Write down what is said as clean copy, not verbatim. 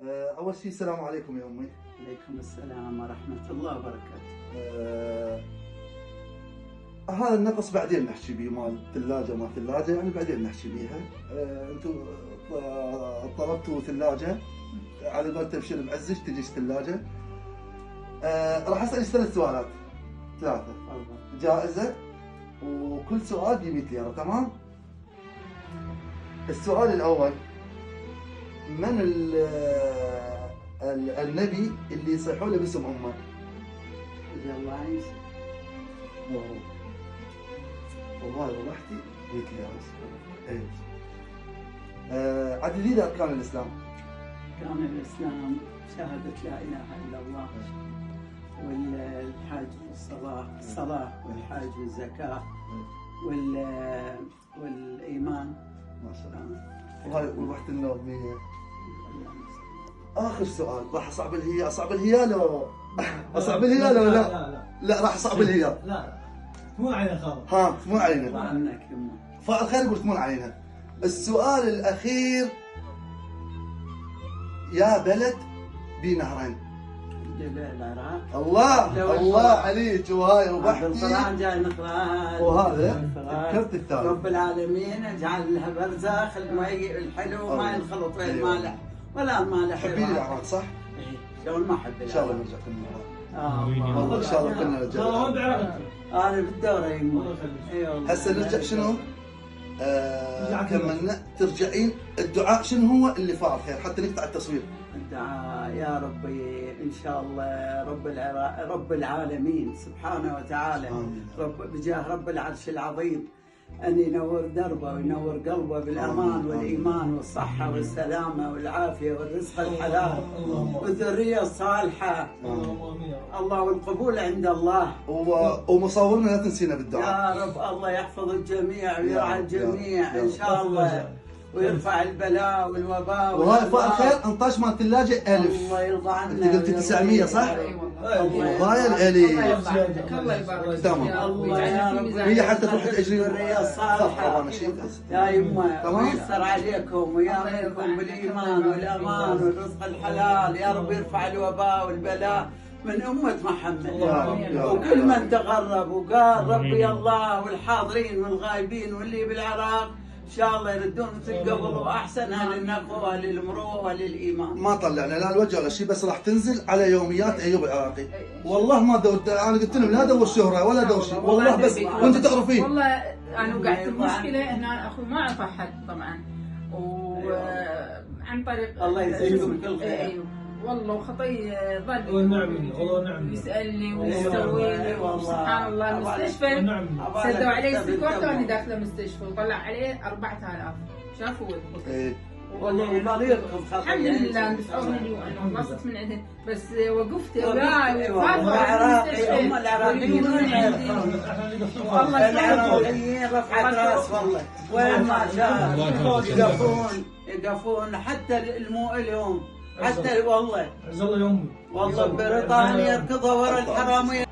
أول شيء السلام عليكم يا أمي. عليكم السلام ورحمة الله وبركاته. هذا النقص بعدين نحكي بيه، مال ثلاجة ما ثلاجة يعني بعدين نحكي بيها. أنتم طلبتوا ثلاجة على قول تبشر بعزش تجيش ثلاجة. راح أسألك 3 سؤالات، 3 جائزة، وكل سؤال ب 100 ليرة، تمام؟ السؤال الأول: من النبي اللي يصيحوا له باسم امه؟ نبي الله عيسى. والله وضحتي 100 ليرة. اي. عدد لي اركان الاسلام. كان الإسلام شهادة لا إله إلا الله، والحج والصلاة والحج والزكاة والإيمان. ما شاء الله. وهاي وضحت النوم 100. اخر سؤال راح اصعب الهيا، اصعب الهيا لو اصعب الهيا لو لا؟ لا راح اصعب الهيا. لا مو علينا خالص. ها مو علينا. ما عنك يمه. فعل خير قلت مو علينا. السؤال الاخير: يا بلد بنهرين. العراق. الله عليك، وهاي وضحتي. القرآن جاي نقرأ. وهذا ذكرت الثالث. رب العالمين اجعل لها برزخ، المي الحلو ما ينخلط ويا المالح ولا المالح. تحبين العراق صح؟ شلون ما احب ان شاء الله نرجع كلنا العراق. والله ان شاء الله كلنا نرجع. وين بعراق؟ انا بالدورة يمه. هسه نرجع شنو؟ كملنا ترجعين الدعاء شنو هو اللي فعل خير حتى نقطع التصوير؟ الدعاء يا ربي ان شاء الله رب العالمين سبحانه وتعالى، بجاه رب العرش العظيم ان ينور دربه وينور قلبه بالامان والايمان والصحه والسلامه والعافيه والرزق الحلال والذريه الصالحه. الله والقبول عند الله. ومصورنا لا تنسينا بالدعاء. يا رب الله يحفظ الجميع ويرعى الجميع ان شاء الله، ويرفع البلاء والوباء. وهاي فعل خير انطاش مال ثلاجه 1000. الله يرضى عنك. انت قلت 900 صح؟ وهاي ال1000 تمام. الله يا رب هي حتى تروح تجري الذريه الصالحه يا يمه، ويسر عليكم ويعطيكم بالايمان والامان والرزق الحلال. يا رب يرفع الوباء والبلاء من أمة محمد، وكل من تغرب وقال ربي الله، والحاضرين والغايبين واللي بالعراق إن شاء الله يردون مثل قبل وأحسنها للنقوة وللمروءة وللإيمان. ما طلعنا لا الوجه ولا شيء، بس راح تنزل على يوميات أيوب العراقي. والله ما دورت، أنا قلت لهم لا دور شهرة ولا دور شيء، والله بس وأنت تعرفين. والله أنا وقعت بمشكلة هنا، أخوي ما أعرف أحد طبعا، وعن طريق الله يجزيكم كل خير. أيوه والله وخطي ظل ونعم يسألني ويسوي لي، وسبحان الله المستشفى سدوا علي سكوت وأنا داخلة مستشفى وطلع عليه 4000 شافوا والله مريض. الحمد لله دفعوني لي وأنا انبسطت من عندهم، بس وقفت العراقي هم العراقيين والله العراقيين رفعت راس والله وين ما شاء يقفون حتى المو اليوم حتى والله عز الله يومي والله بريطانيا يركضوا ورا الحرامية.